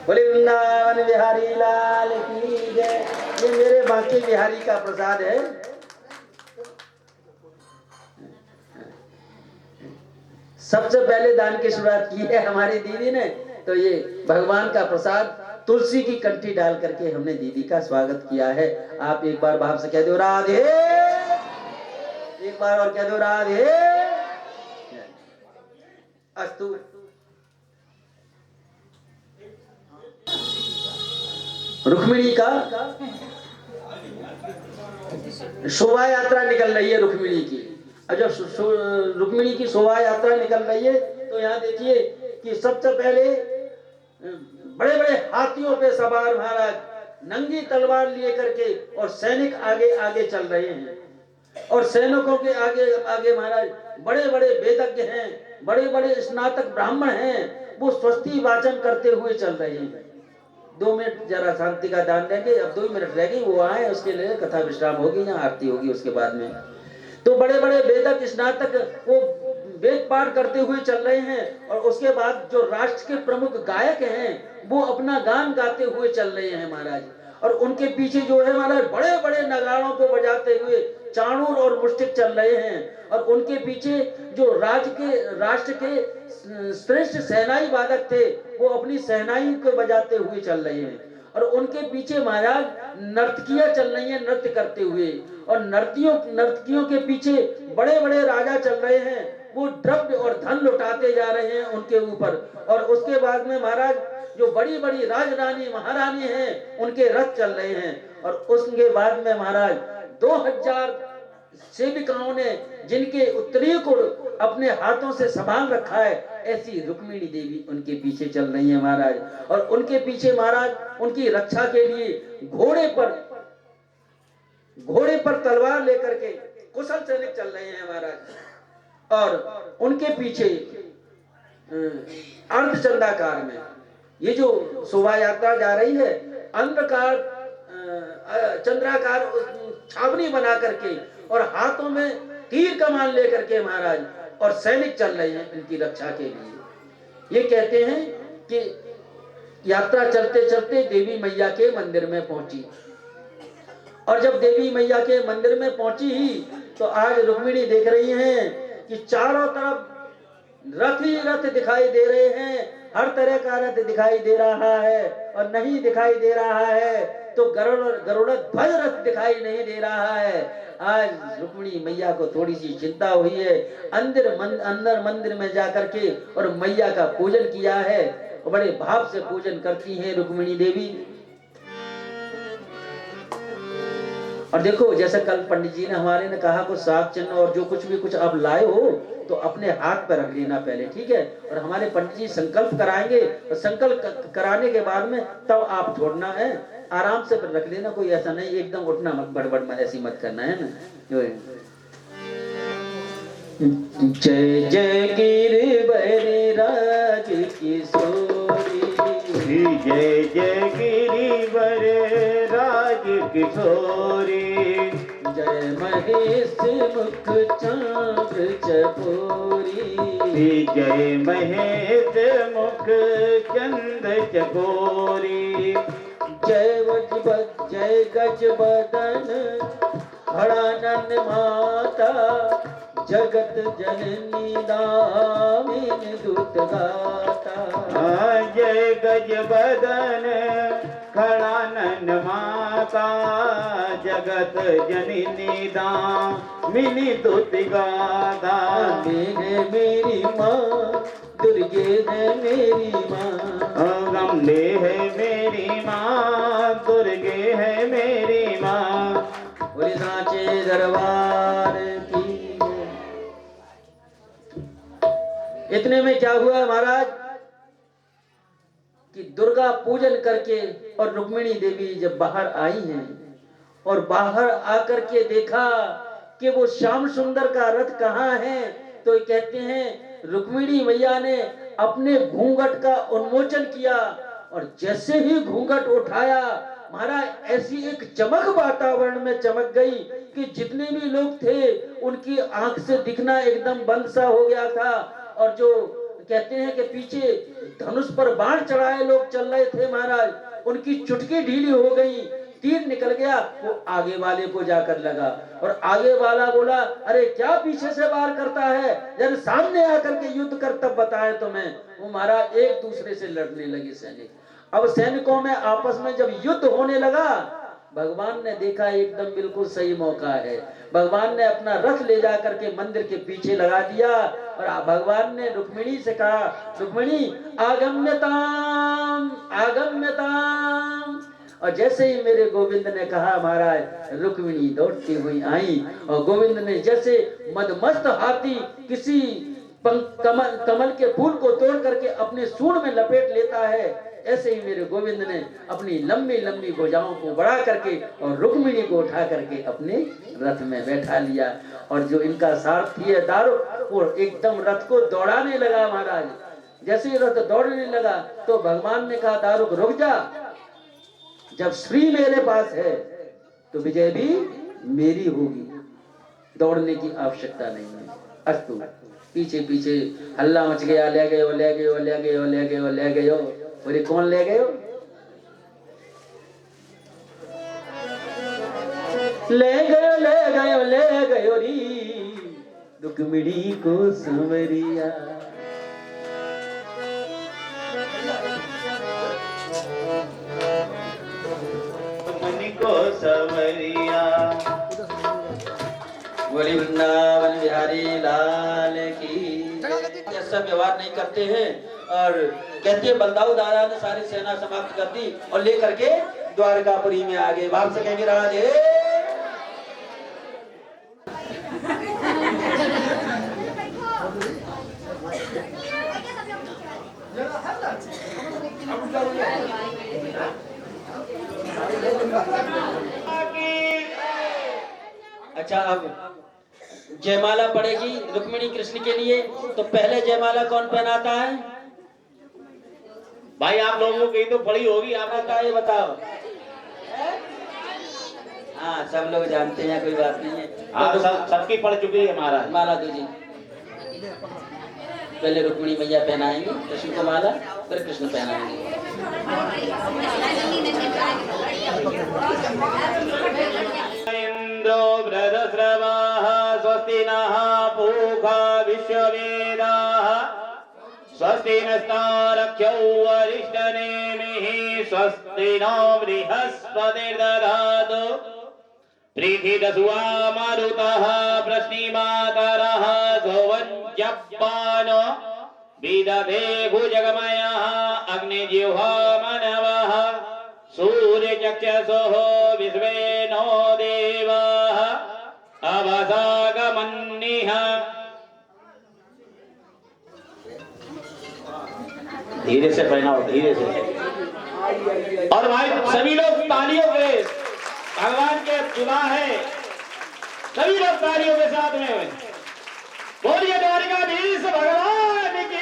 बोले वृंदावन बिहारी लाल की जय। ये मेरे बांके बिहारी का प्रसाद है। सबसे पहले दान की शुरुआत की है हमारी दीदी ने, तो ये भगवान का प्रसाद तुलसी की कंठी डाल करके हमने दीदी का स्वागत किया है। आप एक बार भाव से कह दो राधे, एक बार और कह दो राधे अस्तु। रुक्मिणी का शोभा यात्रा निकल रही है रुक्मिणी की। जब रुक्मिणी की शोभा यात्रा निकल रही है तो यहाँ देखिए कि सबसे पहले बड़े बड़े हाथियों पे सवार महाराज नंगी तलवार लिए करके और सैनिक आगे आगे चल रहे हैं। और सैनिकों के आगे आगे महाराज बड़े बड़े वेदज्ञ हैं, बड़े बड़े स्नातक ब्राह्मण हैं, वो स्वस्ति वाचन करते हुए चल रहे हैं। 2 मिनट जरा शांति का दान देंगे, अब 2 मिनट रह गई, वो आए उसके लिए कथा विश्राम होगी या आरती होगी उसके बाद में। तो बड़े बड़े वेदक स्नातक वो वेद पाठ करते हुए चल रहे हैं और उसके बाद जो राष्ट्र के प्रमुख गायक हैं वो अपना गान गाते हुए चल रहे हैं महाराज। और उनके पीछे जो है महाराज बड़े बड़े नगाड़ों को बजाते हुए चाणूर और मुष्टिक चल रहे हैं। और उनके पीछे जो राष्ट्र के श्रेष्ठ सेनाई वादक थे वो अपनी सेनाई को बजाते हुए चल रहे हैं। और उनके पीछे महाराज नर्तकियां चल रही हैं नृत्य करते हुए। और नर्तकियों के पीछे बड़े बड़े राजा चल रहे हैं, वो द्रव्य और धन लुटाते जा रहे हैं उनके ऊपर। और उसके बाद में महाराज जो बड़ी बड़ी राजरानी महारानी हैं उनके रथ चल रहे हैं। और उसके बाद में महाराज 2000 सेविकाओं ने जिनके उत्तरीय को अपने हाथों से संभाल रखा है, ऐसी रुक्मिणी देवी उनके पीछे चल रही है महाराज। और उनके पीछे महाराज उनकी रक्षा के लिए घोड़े पर तलवार लेकर के कुशल सैनिक चल रहे हैं महाराज। और उनके पीछे अर्धचंद्राकार में ये जो शोभा यात्रा जा रही है, अंधकार चंद्राकार छावनी बना करके और हाथों में तीर कमान लेकर के महाराज और सैनिक चल रहे हैं इनकी रक्षा के लिए। ये कहते हैं कि यात्रा चलते चलते देवी मैया के मंदिर में पहुंची। और जब देवी मैया के मंदिर में पहुंची ही तो आज रुक्मिणी देख रही हैं कि चारों तरफ रथ ही रथ दिखाई दे रहे हैं, हर तरह का रथ दिखाई दे रहा है। और नहीं दिखाई दे रहा है तो गरुड़ ध्वज रथ दिखाई नहीं दे रहा है। आज रुक्मिणी मैया को थोड़ी सी चिंता हुई है। अंदर मंदिर में जाकर के और मैया का पूजन किया है, बड़े भाव से पूजन करती हैं रुक्मिणी देवी। और देखो जैसे कल पंडित जी ने हमारे ने कहा कुछ साग चिन्ह और जो कुछ भी कुछ आप लाए हो तो अपने हाथ पर रख लेना पहले, ठीक है। और हमारे पंडित जी संकल्प कराएंगे और संकल्प कराने के बाद में तब आप छोड़ना है, आराम से रख लेना, कोई ऐसा नहीं एकदम उठना मत, बड़बड़ मत ऐसी मत करना है ना। जय जय गिरिवरराज किशोरी, जय जय गिरिवरराज किशोरी, जय महेश मुख चाँद चकोरी, जय महेश मुख चंद चकोरी, जय गज बदन खड़ानन माता, जगत जननी दामिनी दूत गाता। जय गज बदन खड़ानन माता, जगत जननी दामिनी दूत गाता। है मेरी माँ दुर्गे है मेरी माँ, गंगे है मेरी माँ, दुर्गे है मेरी माँ, बोले सांचे दरबार की। इतने में क्या हुआ महाराज कि दुर्गा पूजन करके और रुक्मिणी देवी जब बाहर आई हैं और बाहर आकर के देखा कि वो श्याम सुंदर का रथ कहाँ है, तो कहते हैं रुक्मिणी मैया ने अपने घूंघट का उन्मोचन किया। और जैसे ही घूंघट उठाया महाराज ऐसी एक चमक वातावरण में चमक गई कि जितने भी लोग थे उनकी आंख से दिखना एकदम बंद सा हो गया था। और जो कहते हैं कि पीछे धनुष पर बाण चढ़ाए लोग चल रहे थे महाराज, उनकी चुटकी ढीली हो गई, तीर निकल गया, वो आगे वाले को जाकर लगा और आगे वाला बोला अरे क्या पीछे से वार करता है, जब सामने आकर के युद्ध कर तब बताए तुम्हें। वो महाराज एक दूसरे से लड़ने लगे सैनिक। अब सैनिकों में आपस में जब युद्ध होने लगा, भगवान ने देखा एकदम बिल्कुल सही मौका है, भगवान ने अपना रथ ले जा करके मंदिर के पीछे लगा दिया और भगवान ने रुक्मिणी से कहा रुक्मिणी आगम्यताम आगम्यताम। और जैसे ही मेरे गोविंद ने कहा महाराज, रुक्मिणी दौड़ती हुई आई और गोविंद ने जैसे मदमस्त हाथी किसी कमल के फूल को तोड़ करके अपने सूंड में लपेट लेता है, ऐसे ही मेरे गोविंद ने अपनी लंबी लंबी भुजाओं को बढ़ा करके और रुक्मिणी को उठा करके अपने रथ में बैठा लिया। और जो इनका सारथी है दारुक, वो एकदम रथ को दौड़ाने लगा महाराज। जैसे ही रथ दौड़ने लगा तो भगवान ने कहा दारुक रुक जा, जब श्री मेरे पास है तो विजय भी मेरी होगी, दौड़ने की आवश्यकता नहीं है। अस्तु। पीछे पीछे हल्ला मच गया, ले गए ले गए ले गए ले गए ले गए। बोले कौन ले गए? ले गए ले गए ले गए री रुक्मिणी को संवरिया। को संवरिया। बोली वृंदावन बिहारी लाल की। ऐसा व्यवहार नहीं करते हैं और कहते हैं बलदाऊ दादा ने सारी सेना समाप्त कर दी और लेकर के द्वारकापुरी में आ गए। बाप से कहेंगे राधे। अच्छा, अब जयमाला पड़ेगी रुक्मिणी कृष्ण के लिए, तो पहले जयमाला कौन पहनाता है? भाई आप लोगों की तो पड़ी होगी, आपका क्या ये बताओ। हाँ सब लोग जानते हैं, कोई बात नहीं है। हाँ, सबकी पड़ चुकी है महाराज। माला दीजिए। पहले रुक्मिणी मैया पहनाएंगे कृष्ण को माला, फिर कृष्ण पहनाएंगे। इंद्रो वृधस्रवाः स्वस्ति नः पूषा विश्ववेदाः स्वस्ति नस्तारक्ष्यो वरिष्ठनेमिः स्वस्ति नो बृहस्पतिर्दधातु प्रीतिदस्वा मारुतः प्रश्निमातरः सोवञ्जप्पानो विदधे भुजगमयः अग्निजिह्वा मनवः सूर्यचक्षुषोः विश्वे नो देवाः अवसागमन्निः। धीरे से पहनाओ, धीरे से। और भाई सभी लोग तालियों के, भगवान के विवाह है, सभी लोग तालियों के साथ में बोलिए द्वारिकाधीश भगवान की।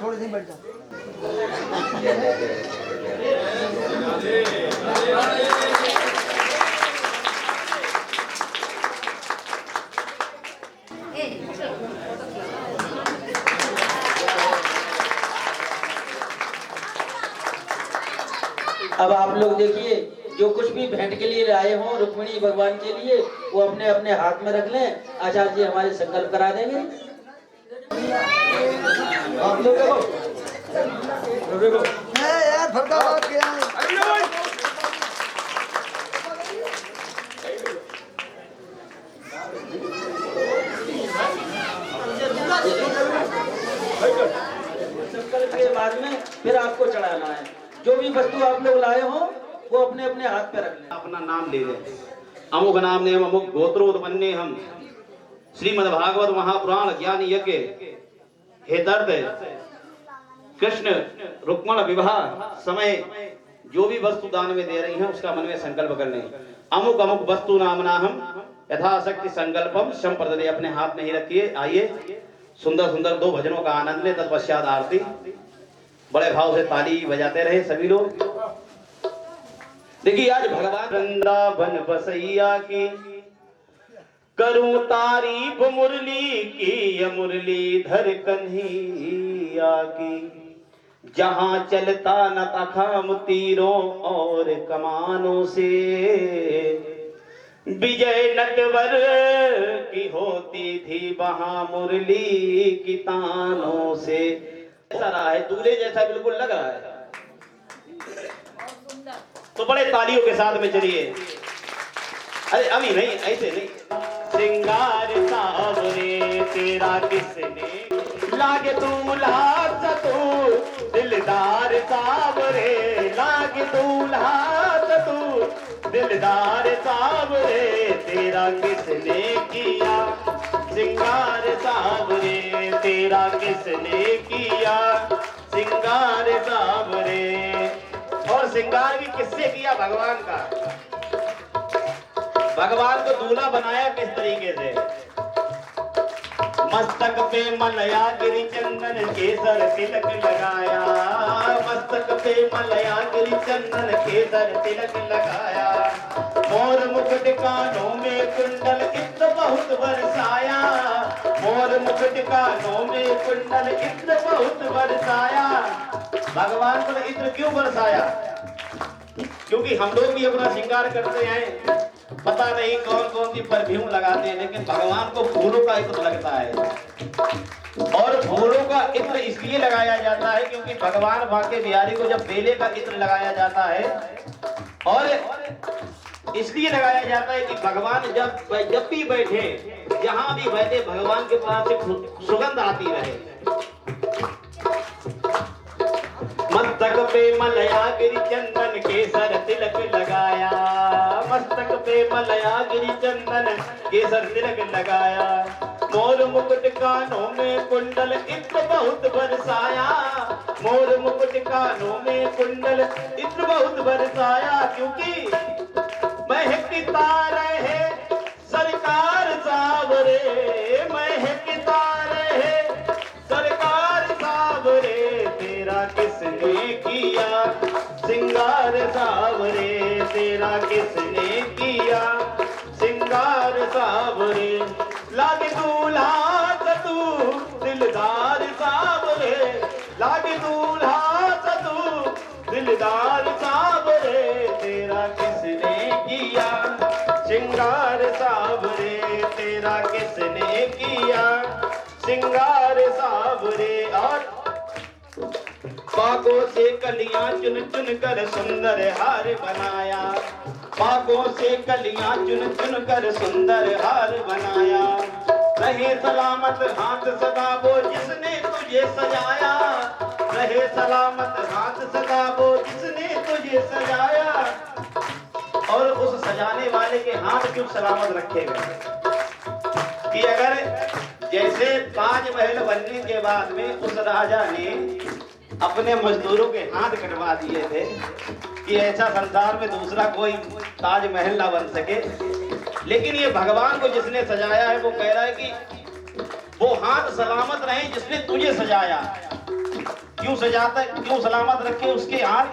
थोड़ी सी बैठ जाओ। अब आप लोग देखिए, जो कुछ भी भेंट के लिए लाए हों रुक्मिणी भगवान के लिए, वो अपने अपने हाथ में रख लें। आचार्य जी हमारे संकल्प करा देंगे। आप लोग देखो यार फरका बात क्या है? संकल्प के बाद में फिर आपको चढ़ाना है। जो भी वस्तु आप लोग लाए हो वो अपने अपने हाथ पे रख लें। अपना नाम ले लें। अमुक नाम ने अमुक गोत्रोत्पन्ने हम श्रीमद्भागवत महापुराण ज्ञान यज्ञ हेतर्थ कृष्ण रुक्मण विवाह समय जो भी वस्तु दान में दे रही हैं उसका मन में संकल्प कर लें। अमुक अमुक वस्तु नामना हम यथाशक्ति संकल्पम संप्रदे अपने हाथ में ही रखिए। आइए सुंदर सुंदर दो भजनों का आनंद ले, तत्पश्चात आरती। बड़े भाव से ताली बजाते रहे सभी लोग। देखिए आज भगवान वृंदावन बसैया की करूं तारीफ मुरली की, मुरलीधर कन्हैया की। जहां चलता न तखाम तीरों और कमानों से, विजय नटवर की होती थी वहां मुरली की तानों से। ऐसा रहा है, दूल्हे जैसा बिल्कुल लग रहा है। तो बड़े तालियों के साथ में चलिए। अरे अभी नहीं, ऐसे नहीं। श्रृंगार सावरे तेरा किसने लागे दूल्हा सतू, दिलदार सावरे लागे दूल्हा सतू, दिलदार सावरे तेरा किसने किया। श्रृंगार सावरे तेरा किसने किया, श्रृंगार सावरे। और श्रृंगार भी किससे किया? भगवान का। भगवान को दूल्हा बनाया किस तरीके से? मस्तक पे मलया गिरी चंदन केसर तिलक लगाया, मस्तक पे मलया गिरी चंदन केसर तिलक लगाया। मोर मुकुट कानों में कुंडल इत्र बहुत बरसाया, मोर मुकुट कानों में कुंडल इत्र बहुत बरसाया। भगवान पर इत्र क्यों बरसाया? क्योंकि हम लोग भी अपना श्रृंगार करते हैं, पता नहीं कौन कौन सी परफ्यूम लगाते हैं, लेकिन भगवान को फूलों का इत्र लगता है। और फूलों का इत्र इसलिए लगाया जाता है क्योंकि भगवान बांके बिहारी को जब बेले का इत्र लगाया जाता है, और इसलिए लगाया जाता है कि भगवान जब भी बैठे, जहां भी बैठे, भगवान के पास से सुगंध आती रहे। मस्तक पे मलया गिरी चंदन केसर तिलक लगाया, मस्तक पे मलया गिरी चंदन केसर तिलक लगाया। मोर मुकुट कानों में कुंडल इत्र बहुत बरसाया, मोर मुकुट कानों में कुंडल इत्र बहुत बरसाया। क्योंकि महकता रहे सरकार सावरे, महकता रहे सरकार सावरे तेरा किसने किया। श्रृंगार सावरे तेरा किसने किया, श्रृंगार सावरे लागे दूल्हा सतू, दिलदार सावरे लागे दूल्हा सतू, दिलदार सावरे तेरा किसने किया। श्रृंगार सावरे तेरा किसने किया, श्रृंगार सावरे। और बागों से कलियां चुन चुन कर सुंदर हार बनाया, बागों से कलियां चुन चुन कर सुंदर हार बनाया। रहे सलामत हाथ सदा वो जिसने तुझे सजाया, रहे सलामत हाथ सदा वो जिसने तुझे सजाया। और उस सजाने वाले के हाथ क्यों सलामत रखे गए? कि अगर जैसे ताजमहल बनने के बाद में उस राजा ने अपने मजदूरों के हाथ कटवा दिए थे कि ऐसा संसार में दूसरा कोई ताजमहल ना बन सके, लेकिन ये भगवान को जिसने सजाया है वो कह रहा है कि वो हाथ सलामत रहे जिसने तुझे सजाया। क्यों सजाता, क्यों सलामत रखे उसके हाथ?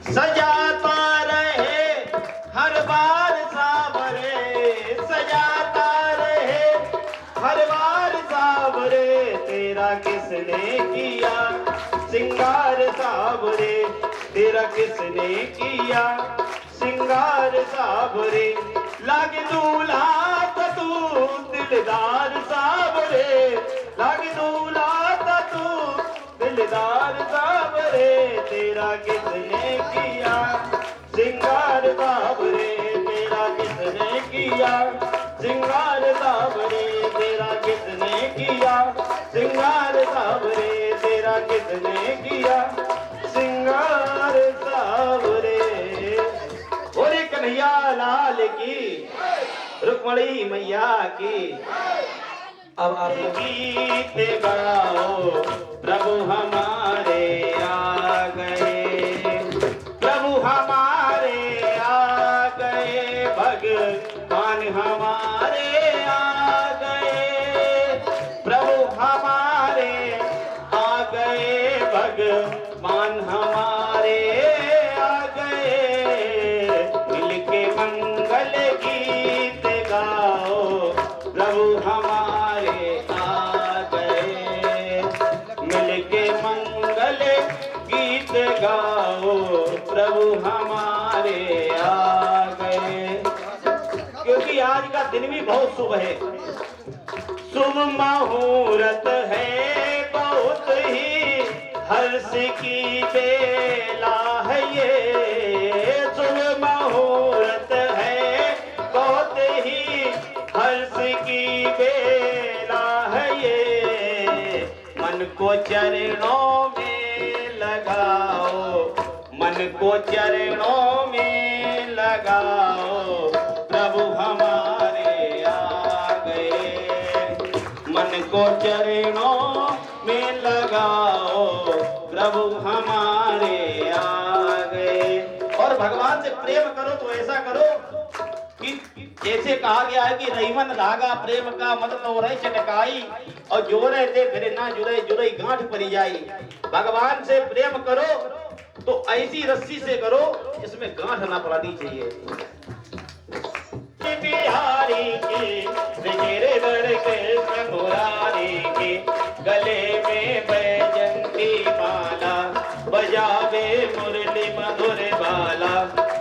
सजाता रहे हर बार सावरे, सजाता रहे हर बार सावरे तेरा किसने किया। श्रृंगार सावरे तेरा किसने किया, श्रृंगार सावरे लागे दूल्हा तू, दिलदार सावरे लागे दूल्हा तू, दिलदार सावरे तेरा किसने किया। श्रृंगार सावरे तेरा किसने किया, श्रृंगार सावरे तेरा किसने किया, श्रृंगार सावरे तेरा किसने किया, श्रृंगार सावरे। बोले कन्हैया लाल की, रुक्मणी मैया की। अब आप गीत गाओ प्रभु हमारे आ गए, प्रभु हमारे आ गए, भगवान हमारे आ गए, प्रभु हमारे आ गए। मन हमारे आ गए, मिलके मंगल गीत गाओ, प्रभु हमारे आ गए, मिलके मंगल गीत गाओ, प्रभु हमारे आ गए। क्योंकि आज का दिन भी बहुत शुभ है, शुभ मुहूर्त है, बहुत ही हर्ष की बेला है ये, शुभ मुहूर्त है, बहुत ही हर्ष की बेला है ये। मन को चरणों में लगाओ, मन को चरणों में लगाओ, प्रभु हमारे आ गए, मन को चरणों में लगाओ, प्रभु हमारे आ गए। और भगवान से प्रेम करो तो ऐसा करो कि जैसे कहा गया है कि रहीमन धागा प्रेम का मत तो रही चटकाई, और जोरे दे फिर ना जुड़े जुड़े गांठ परी जाई। भगवान से प्रेम करो तो ऐसी रस्सी से करो जिसमें गांठ ना पड़नी चाहिए। बिहारी की गिरधर कृष्ण मुरारी की, गले में बैजंती माला, बजावे मुरली मधुर बाला,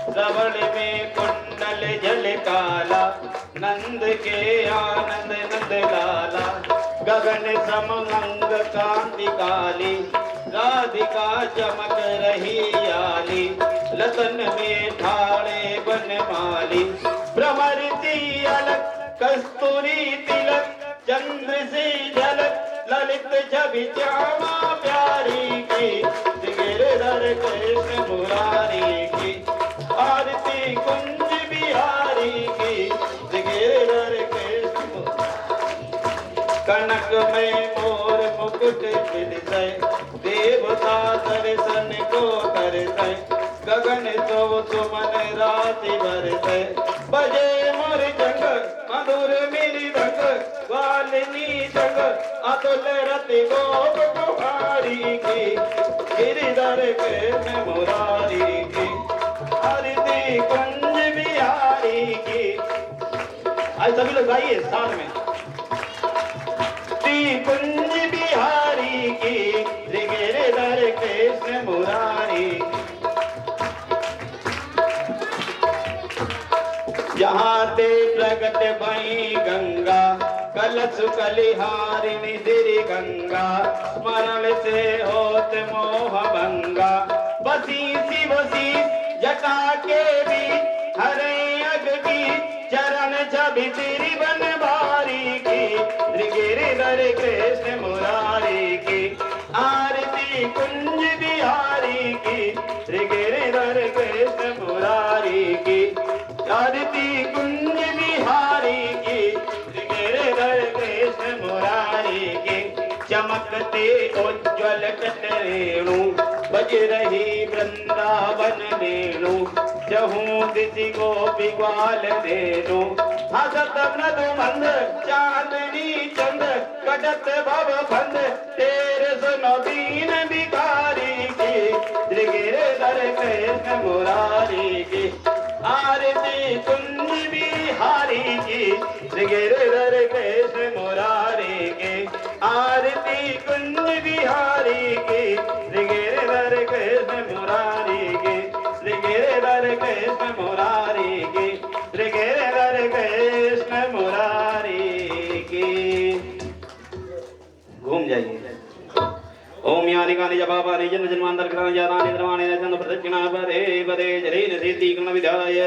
श्रवण में कुंडल जल काला, नंद के आनंद नंद लाला, गगन समंग कांति काली, राधिका चमक रही आली, लतन में ठाड़े बनमाली, भ्रमरती अलक कस्तूरी तिलक, चंद्र से झलक ललित छवि श्यामा प्यारी की, गिरधर कृष्ण मुरारी की, आरती कुंज बिहारी की, गिरधर कृष्ण। कनक में मोर मुकुट बिलसै, देवता दर्शन को करसै, गगन तो सुमन राति बरसै, बजे मोर जंग मधुर मेरी रंग, वालिनी जग अतुल रति गोप कुमारी की, गिरधर कृष्ण मुरारी की, आरती कुंज बिहारी की। आज सभी लोग गाइए साथ में। कुंज बिहारी की, गिरधर कृष्ण मुरारी। जहाँ ते प्रगट भई गंगा, कलश कलिहारिणी सिरि गंगा, स्मरण से होत मोह भंगा, बसी शिव शीश जटा के बीच, हरे अग की चरण छवि सिरि बनवारी की, गिरधर कृष्ण मुरारी की, आरती कुंज बिहारी की, गिरधर कृष्ण मुरारी की, आरती कुंज बिहारी की, गिरधर कृष्ण मुरारी की। चमकते उज्ज्वल तटरेणु, बज रही वृंदावन वेणु, जहूं दिशि गोपी ग्वाल धेनु, हसत मृदु मंद चांदनी चंद, कटत भव बंद तेरे सुनो दीन भिखारी की, गिरधर कृष्ण मुरारी की, आरती कुंज बिहारी की, गिरधर कृष्ण मुरारी की, आरती कुंज बिहारी की, गिरधर कृष्ण मुरारी की, गिरधर कृष्ण मुरारी की, गिरधर कृष्ण मुरारी की। घूम जाइए। ओम यानि कानि जपापानि जन्म जन्मांतर कृतानि जातानि धर्माणि न चंद प्रदक्षिणा परे परे जलेन सिद्धि कर्म विधाय